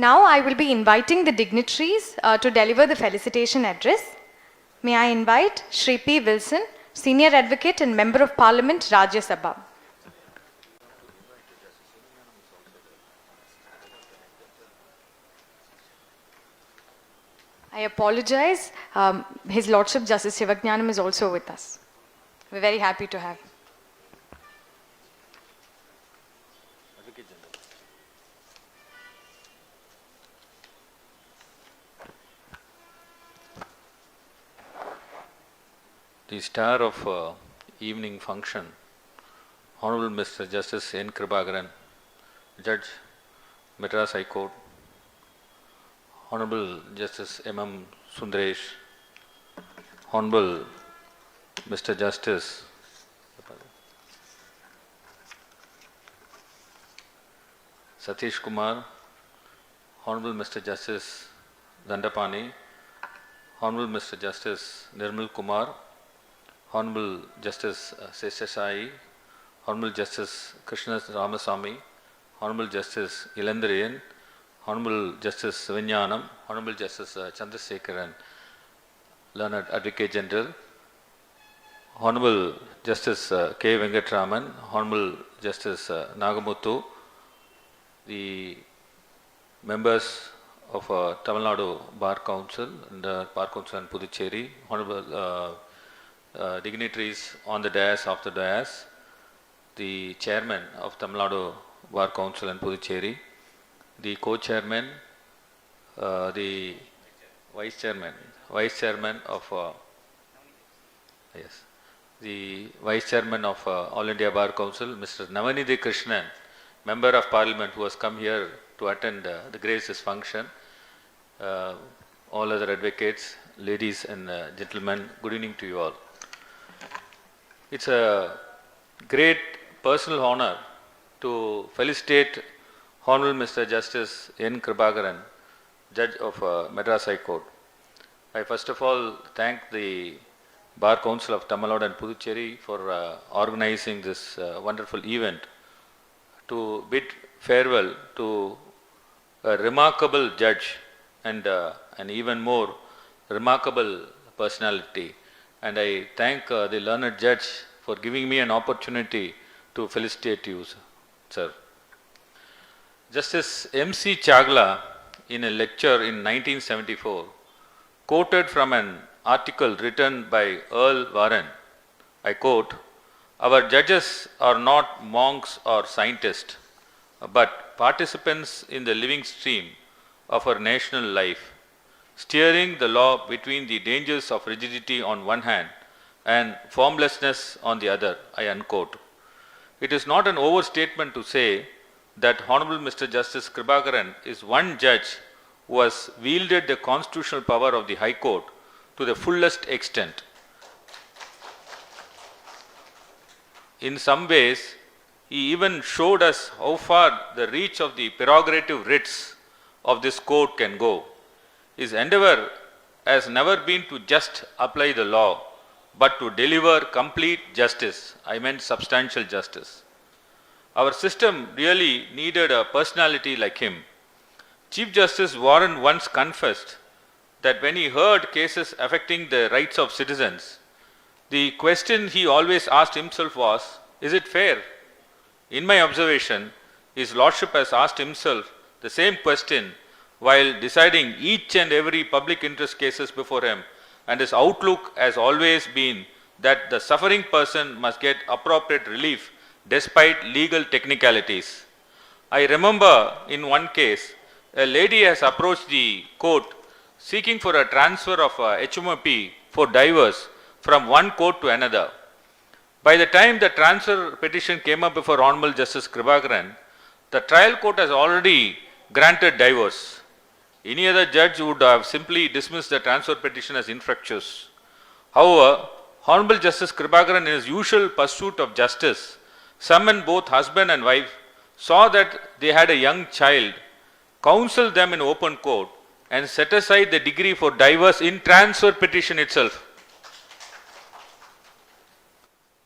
Now I will be inviting the dignitaries to deliver the felicitation address. May I invite Shri P. Wilson, Senior Advocate and Member of Parliament, Rajya Sabha. I apologize. His Lordship Justice Sivajnanam is also with us. We're very happy to have him. The star of evening function, Honorable Mr. Justice N. Kribakaran, Judge, Madras High Court, Honorable Justice M. Sundaresh, Honorable Mr. Justice Satish Kumar, Honorable Mr. Justice Dandapani, Honorable Mr. Justice Nirmal Kumar, Honorable Justice Seshasai, Honorable Justice Krishna Ramasamy, Honorable Justice Ilandriyan, Honorable Justice Vinyanam, Honorable Justice Chandrasekharan, Learned Advocate General, Honorable Justice K. Venkatraman, Honorable Justice Nagamuthu, the members of Tamil Nadu Bar Council and Bar Council and Puducherry, Honorable dignitaries on the dais, off the dais, the chairman of Tamil Nadu Bar Council and Puducherry, the co-chairman, the vice chairman of the vice chairman of All India Bar Council, Mr. Navanidhi Krishnan, member of Parliament who has come here to attend the graces function, all other advocates, ladies and gentlemen, good evening to you all. It's a great personal honor to felicitate Honorable Mr. Justice N. Kribakaran, Judge of Madras High Court. I first of all thank the Bar Council of Tamil Nadu and Puducherry for organizing this wonderful event to bid farewell to a remarkable judge and an even more remarkable personality. And I thank the learned judge for giving me an opportunity to felicitate you, sir. Justice M.C. Chagla, in a lecture in 1974, quoted from an article written by Earl Warren. I quote, "Our judges are not monks or scientists, but participants in the living stream of our national life, steering the law between the dangers of rigidity on one hand and formlessness on the other," I unquote. It is not an overstatement to say that Honorable Mr. Justice Kribakaran is one judge who has wielded the constitutional power of the High Court to the fullest extent. In some ways, he even showed us how far the reach of the prerogative writs of this court can go. His endeavor has never been to just apply the law, but to deliver complete justice. I meant substantial justice. Our system really needed a personality like him. Chief Justice Warren once confessed that when he heard cases affecting the rights of citizens, the question he always asked himself was, is it fair? In my observation, his lordship has asked himself the same question while deciding each and every public interest cases before him, and his outlook has always been that the suffering person must get appropriate relief despite legal technicalities. I remember in one case, a lady has approached the court seeking for a transfer of HMOP for divorce from one court to another. By the time the transfer petition came up before Honorable Justice Kribakaran, the trial court has already granted divorce. Any other judge would have simply dismissed the transfer petition as infructuous. However, Honorable Justice Kribakaran, in his usual pursuit of justice, summoned both husband and wife, saw that they had a young child, counseled them in open court, and set aside the decree for divorce in transfer petition itself.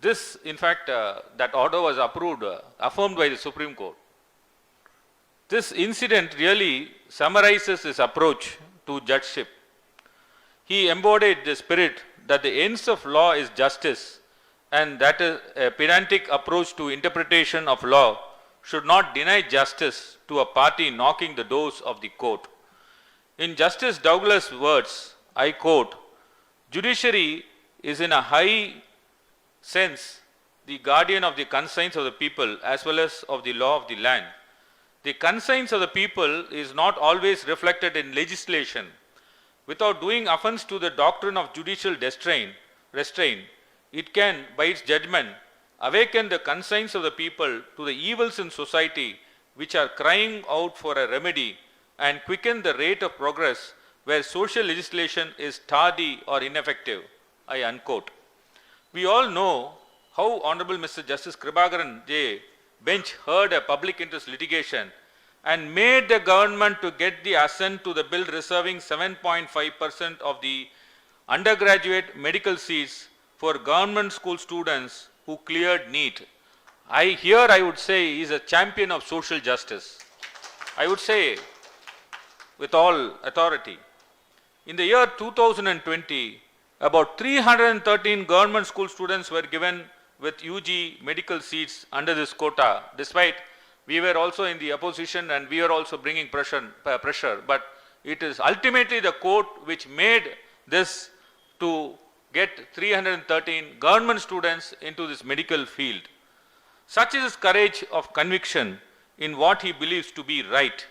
This, in fact, that order was approved, affirmed by the Supreme Court. This incident really summarizes his approach to judgeship. He embodied the spirit that the ends of law is justice, and that a pedantic approach to interpretation of law should not deny justice to a party knocking the doors of the court. In Justice Douglas' words, I quote, "Judiciary is in a high sense the guardian of the conscience of the people as well as of the law of the land. The conscience of the people is not always reflected in legislation. Without doing offense to the doctrine of judicial restraint, it can, by its judgment, awaken the conscience of the people to the evils in society which are crying out for a remedy and quicken the rate of progress where social legislation is tardy or ineffective." I unquote. We all know how Honorable Mr. Justice Kribakaran J. bench heard a public interest litigation and made the government to get the assent to the bill reserving 7.5% of the undergraduate medical seats for government school students who cleared NEET. I would say he is a champion of social justice. I would say with all authority. In the year 2020, about 313 government school students were given with UG medical seats under this quota, despite we were also in the opposition and we were also bringing pressure. But it is ultimately the court which made this to get 313 government students into this medical field. Such is his courage of conviction in what he believes to be right.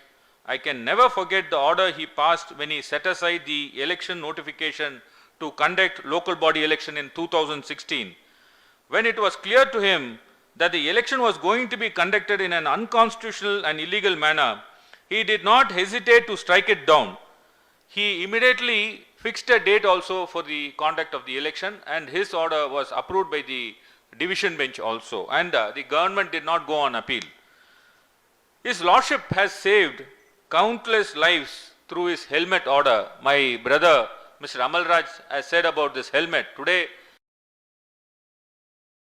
I can never forget the order he passed when he set aside the election notification to conduct local body election in 2016. When it was clear to him that the election was going to be conducted in an unconstitutional and illegal manner, he did not hesitate to strike it down. He immediately fixed a date also for the conduct of the election, and his order was approved by the division bench also, and the government did not go on appeal. His lordship has saved countless lives through his helmet order. My brother Mr. Amal Raj has said about this helmet. Today,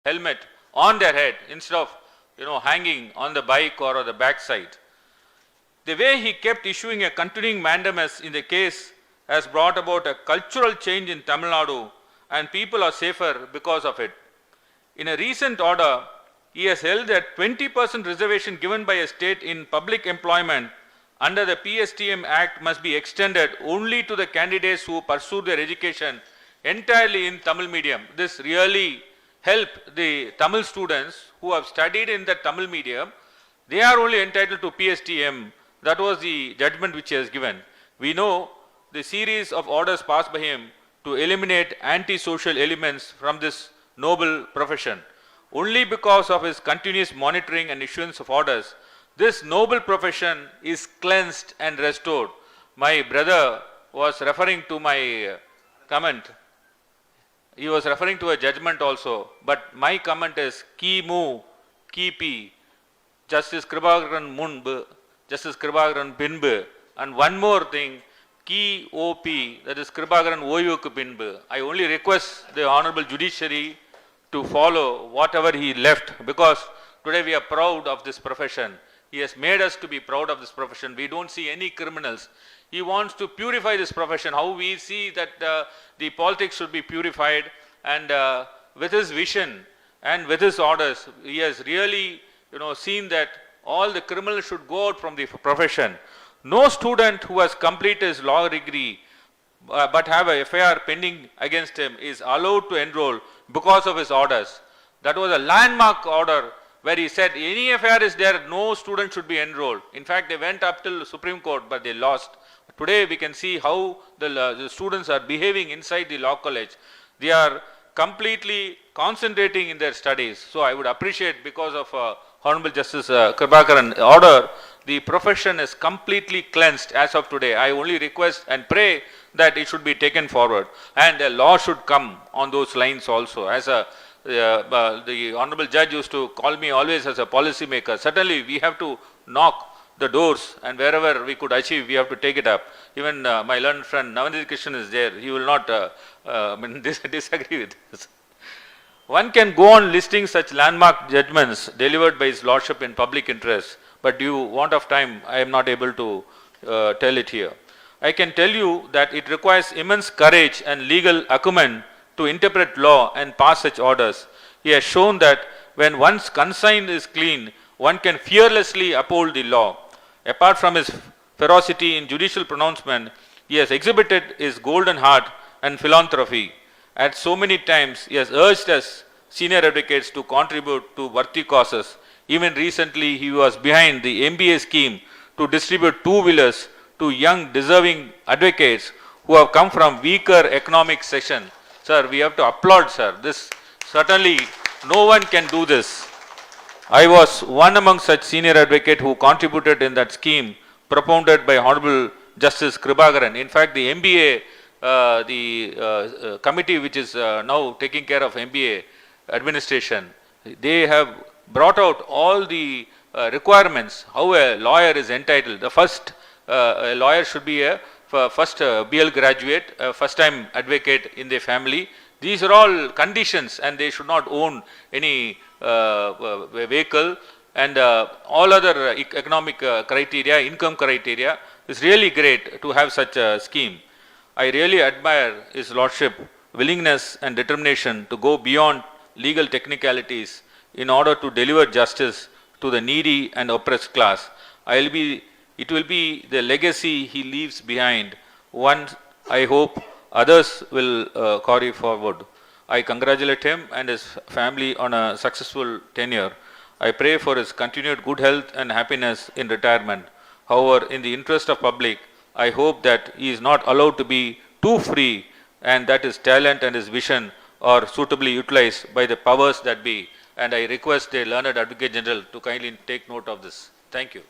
helmet on their head instead of hanging on the bike or on the backside. The way he kept issuing a continuing mandamus in the case has brought about a cultural change in Tamil Nadu, and people are safer because of it. In a recent order, he has held that 20% reservation given by a state in public employment under the PSTM Act must be extended only to the candidates who pursue their education entirely in Tamil medium. This really helped the Tamil students who have studied in the Tamil medium. They are only entitled to PSTM. That was the judgment which he has given. We know the series of orders passed by him to eliminate anti-social elements from this noble profession. Only because of his continuous monitoring and issuance of orders, this noble profession is cleansed and restored. My brother was referring to my comment. He was referring to a judgment also, but my comment is Kimu, Kipi, Justice Kribakaran Munbu, Justice Kribakaran Pinbu, and one more thing, Ki OP, that is Kribakaran Oyuku Pinbu. I only request the Honorable Judiciary to follow whatever he left, because today we are proud of this profession. He has made us to be proud of this profession. We don't see any criminals. He wants to purify this profession. How we see that the politics should be purified, and with his vision and with his orders, he has really seen that all the criminals should go out from the profession. No student who has completed his law degree but have a FIR pending against him is allowed to enroll because of his orders. That was a landmark order where he said any FIR is there, no student should be enrolled. In fact, they went up till the Supreme Court, but they lost. Today we can see how the students are behaving inside the law college. They are completely concentrating in their studies. So I would appreciate, because of Honorable Justice Kribakaran order, the profession is completely cleansed as of today. I only request and pray that it should be taken forward, and a law should come on those lines also. As the Honorable Judge used to call me always as a policy maker. Certainly we have to knock the doors, and wherever we could achieve, we have to take it up. Even my learned friend Navandit Krishnan is there. He will not disagree with this. One can go on listing such landmark judgments delivered by his lordship in public interest, but due want of time, I am not able to tell it here. I can tell you that it requires immense courage and legal acumen to interpret law and pass such orders. He has shown that when one's conscience is clean, one can fearlessly uphold the law. Apart from his ferocity in judicial pronouncement, he has exhibited his golden heart and philanthropy. At so many times, he has urged us senior advocates to contribute to worthy causes. Even recently, he was behind the MBA scheme to distribute two-wheelers to young deserving advocates who have come from weaker economic section. Sir, we have to applaud, sir. This certainly no one can do this. I was one among such senior advocate who contributed in that scheme propounded by Honorable Justice Kribakaran. In fact, the MBA, committee which is now taking care of MBA administration, they have brought out all the requirements, how a lawyer is entitled. The first, a lawyer should be a first BL graduate, a first time advocate in their family. These are all conditions, and they should not own any vehicle, and all other economic criteria, income criteria. It's really great to have such a scheme. I really admire His Lordship willingness and determination to go beyond legal technicalities in order to deliver justice to the needy and oppressed class. It will be the legacy he leaves behind. One, I hope, others will carry forward. I congratulate him and his family on a successful tenure. I pray for his continued good health and happiness in retirement. However, in the interest of public, I hope that he is not allowed to be too free, and that his talent and his vision are suitably utilized by the powers that be. And I request the learned Advocate General to kindly take note of this. Thank you.